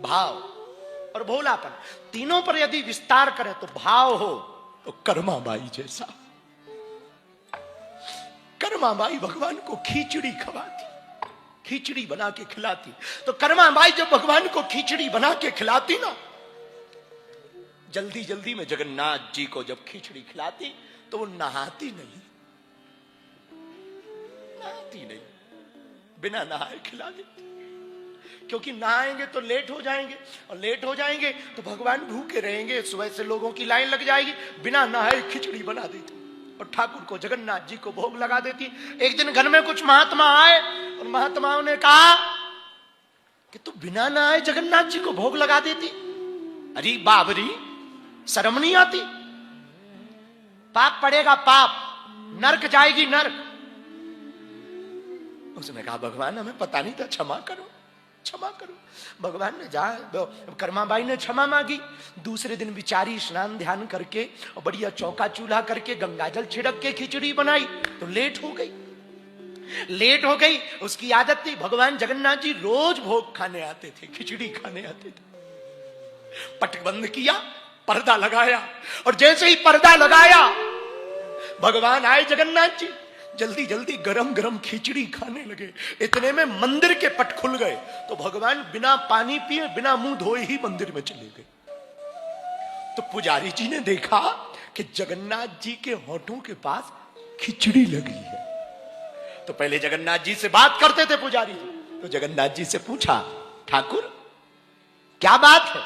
भाव और भोलापन, तीनों पर यदि विस्तार करें तो भाव हो तो कर्माबाई जैसा। कर्माबाई भगवान को खिचड़ी खवाती, खिचड़ी बना के खिलाती। तो कर्माबाई जब भगवान को खिचड़ी बना के खिलाती ना, जल्दी जल्दी में जगन्नाथ जी को जब खिचड़ी खिलाती तो वो नहाती नहीं, नहाती नहीं, बिना नहाए खिला देती। क्योंकि नहाएंगे तो लेट हो जाएंगे, और लेट हो जाएंगे तो भगवान भूखे रहेंगे, सुबह से लोगों की लाइन लग जाएगी। बिना नहाए खिचड़ी बना देती और ठाकुर को, जगन्नाथ जी को भोग लगा देती। एक दिन घर में कुछ महात्मा आए और महात्माओं ने कहा कि तू बिना नहाए जगन्नाथ जी को भोग लगा देती। अरे बाबरी, शर्म नहीं आती? पाप पड़ेगा, पाप, नरक जाएगी, नरक। उसने कहा भगवान हमें पता नहीं था, क्षमा करो, क्षमा करो। भगवान ने कर्माबाई ने क्षमा मांगी। दूसरे दिन बिचारी स्नान ध्यान करके और बढ़िया चौका चूल्हा करके गंगा जल छिड़क के खिचड़ी बनाई, तो लेट हो गई, लेट हो गई। उसकी आदत थी, भगवान जगन्नाथ जी रोज भोग खाने आते थे, खिचड़ी खाने आते थे। पट बंद किया, पर्दा लगाया, और जैसे ही पर्दा लगाया भगवान आए जगन्नाथ जी, जल्दी जल्दी गरम गरम खिचड़ी खाने लगे। इतने में मंदिर के पट खुल गए, तो भगवान बिना पानी पिए, बिना मुंह धोए ही मंदिर में चले गए। तो पुजारी जी ने देखा कि जगन्नाथ जी के होठों के पास खिचड़ी लगी है। तो पहले जगन्नाथ जी से बात करते थे पुजारी जी, तो जगन्नाथ जी से पूछा, ठाकुर क्या बात है,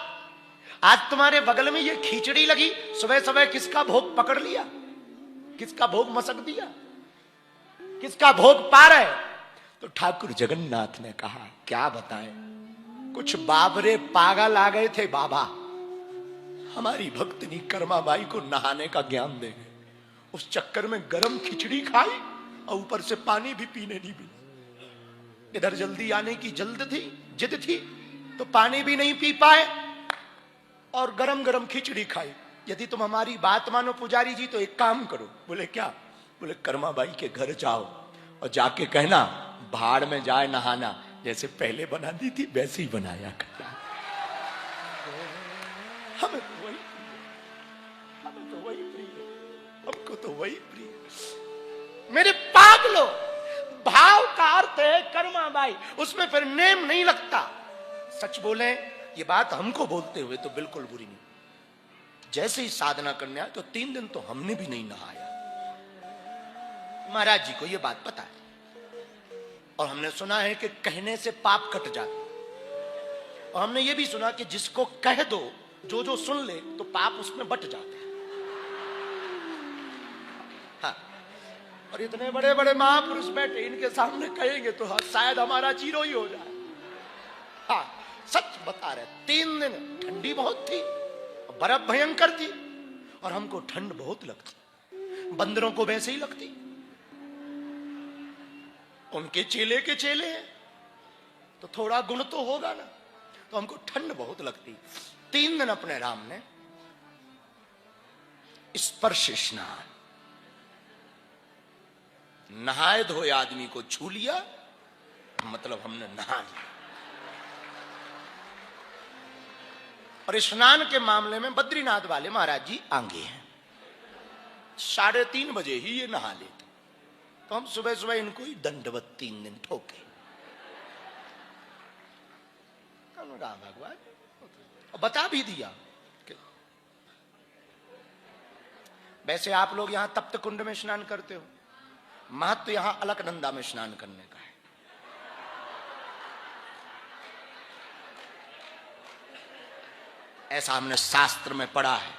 आज तुम्हारे बगल में ये खिचड़ी लगी, सुबह सुबह किसका भोग पकड़ लिया, किसका भोग मसक दिया, किसका भोग पा रहे? तो ठाकुर जगन्नाथ ने कहा, क्या बताएं, कुछ बाबरे पागल आ गए थे बाबा, हमारी भक्तनी कर्माबाई को नहाने का ज्ञान दे गए। उस चक्कर में गरम खिचड़ी खाई और ऊपर से पानी भी पीने नहीं मिला। इधर जल्दी आने की जल्द थी, जिद थी, तो पानी भी नहीं पी पाए और गरम गरम खिचड़ी खाई। यदि तुम हमारी बात मानो पुजारी जी, तो एक काम करो। बोले क्या? बोले कर्माबाई के घर जाओ और जाके कहना भाड़ में जाए नहाना, जैसे पहले बनाती थी वैसे ही बनाया करना। हमें तो वही प्रिय, हमें तो वही प्रिय, हमको तो वही प्रिय। मेरे पागलो, भाव का अर्थ है कर्माबाई, उसमें फिर नेम नहीं लगता। सच बोले, ये बात हमको बोलते हुए तो बिल्कुल बुरी नहीं। जैसे ही साधना करने आए तो 3 दिन तो हमने भी नहीं नहाया। महाराज जी को यह बात पता है, और हमने सुना है कि कहने से पाप कट जाते, और हमने यह भी सुना कि जिसको कह दो, जो जो सुन ले, तो पाप उसमें बट जाते हैं। हाँ, और इतने बड़े बड़े महापुरुष बैठे, इनके सामने कहेंगे तो हाँ, शायद हमारा जीरो ही हो जाए। हाँ, सच बता रहे, 3 दिन ठंडी बहुत थी, बर्फ भयंकर थी, और हमको ठंड बहुत लगती, बंदरों को वैसे ही लगती। उनके चेले के चेले हैं तो थोड़ा गुण तो होगा ना, तो हमको ठंड बहुत लगती। 3 दिन अपने राम ने स्पर्श स्नान, नहाए धोए आदमी को छू लिया, मतलब हमने नहा लिया। और स्नान के मामले में बद्रीनाथ वाले महाराज जी आगे हैं, 3:30 बजे ही ये नहा लेते, तो हम सुबह सुबह इनको ही दंडवत 3 दिन ठोके। भगवान बता भी दिया कि वैसे आप लोग यहां तप्त कुंड में स्नान करते हो, महत्व यहां अलकनंदा में स्नान करने का है। ऐसा हमने शास्त्र में पढ़ा है।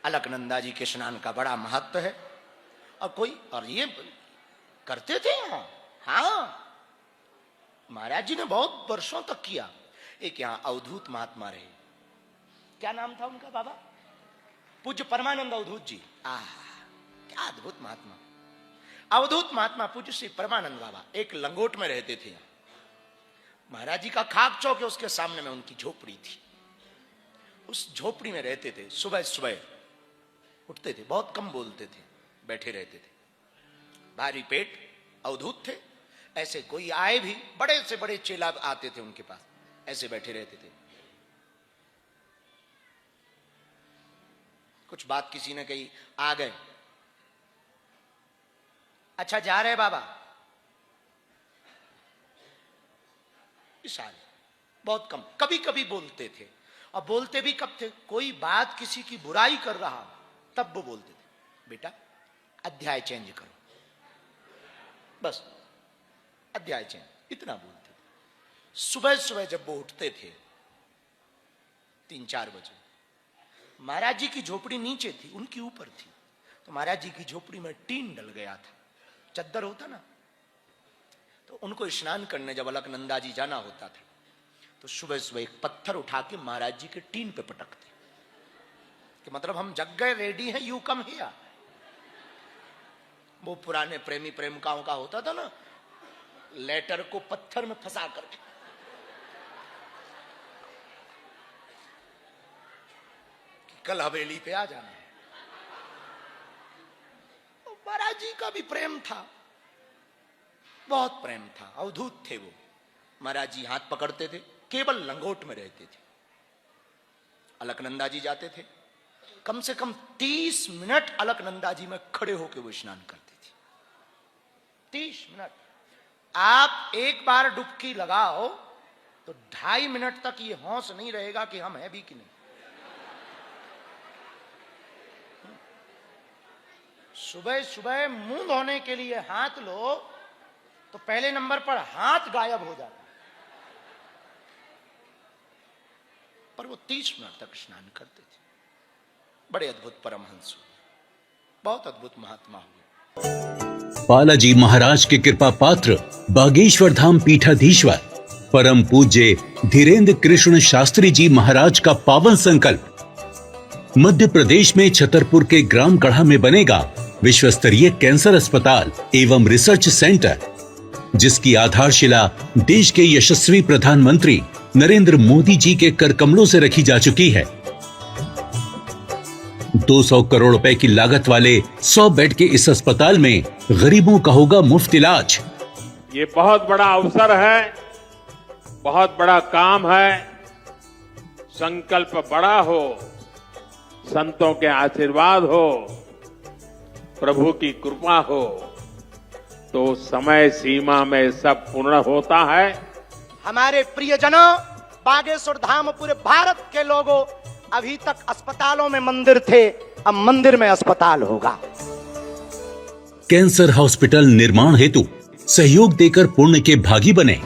अलकनंदा जी के स्नान का बड़ा महत्व है। और ये करते थे यहां। हाँ, महाराज जी ने बहुत वर्षों तक किया। एक यहां अवधूत महात्मा रहे, क्या नाम था उनका बाबा? पूज्य परमानंद अवधूत जी। क्या अद्भुत महात्मा, अवधूत महात्मा पूज्य श्री परमानंद बाबा एक लंगोट में रहते थे। महाराज जी का खाक चौक है, उसके सामने में उनकी झोपड़ी थी। उस झोपड़ी में रहते थे। सुबह सुबह उठते थे, बहुत कम बोलते थे, बैठे रहते थे, भारी पेट, अवधूत थे। ऐसे कोई आए भी, बड़े से बड़े चेला आते थे उनके पास, ऐसे बैठे रहते थे। कुछ बात किसी ने कही, आ गए। अच्छा जा रहे बाबा? इशारे, बहुत कम, कभी कभी बोलते थे। और बोलते भी कब थे? कोई बात किसी की बुराई कर रहा तब वो बोलते थे, बेटा अध्याय चेंज करो, बस अध्याय चेंज, इतना बोलते थे। सुबह सुबह जब वो उठते थे 3-4 बजे, महाराज जी की झोपड़ी नीचे थी, उनकी ऊपर थी, तो महाराज जी की झोपड़ी में टीन डल गया था, चद्दर होता ना, तो उनको स्नान करने जब अलकनंदा जी जाना होता था तो सुबह सुबह एक पत्थर उठा के महाराज जी के टीन पे पटकते, कि मतलब हम जग गए, रेडी हैं, यू कम हियर। वो पुराने प्रेमी प्रेमिकाओं का होता था ना, लेटर को पत्थर में फंसा करके, कि कल हवेली पे आ जाना है। महाराज जी का भी प्रेम था, बहुत प्रेम था, अवधूत थे वो। महाराज जी हाथ पकड़ते थे, केवल लंगोट में रहते थे। अलकनंदा जी जाते थे, कम से कम 30 मिनट अलकनंदा जी में खड़े होकर वो स्नान करते थे। 30 मिनट। आप एक बार डुबकी लगाओ तो 2.5 मिनट तक ये होश नहीं रहेगा कि हम हैं भी कि नहीं। सुबह सुबह मुंह धोने के लिए हाथ लो तो पहले नंबर पर हाथ गायब हो जाता, पर वो 30 मिनट तक स्नान करते थे। बड़े अद्भुत परमहंस, बहुत अद्भुत महात्मा हुए। बालाजी महाराज के कृपा पात्र बागेश्वर धाम पीठाधीश्वर परम पूज्य धीरेन्द्र कृष्ण शास्त्री जी महाराज का पावन संकल्प। मध्य प्रदेश में छतरपुर के ग्राम गढ़ा में बनेगा विश्व स्तरीय कैंसर अस्पताल एवं रिसर्च सेंटर, जिसकी आधारशिला देश के यशस्वी प्रधानमंत्री नरेंद्र मोदी जी के कर कमलों से रखी जा चुकी है। 200 करोड़ रुपए की लागत वाले 100 बेड के इस अस्पताल में गरीबों का होगा मुफ्त इलाज। ये बहुत बड़ा अवसर है, बहुत बड़ा काम है। संकल्प बड़ा हो, संतों के आशीर्वाद हो, प्रभु की कृपा हो, तो समय सीमा में सब पूर्ण होता है। हमारे प्रियजनों, बागेश्वर धाम पूरे भारत के लोगों, अभी तक अस्पतालों में मंदिर थे, अब मंदिर में अस्पताल होगा। कैंसर हॉस्पिटल निर्माण हेतु सहयोग देकर पुण्य के भागी बने।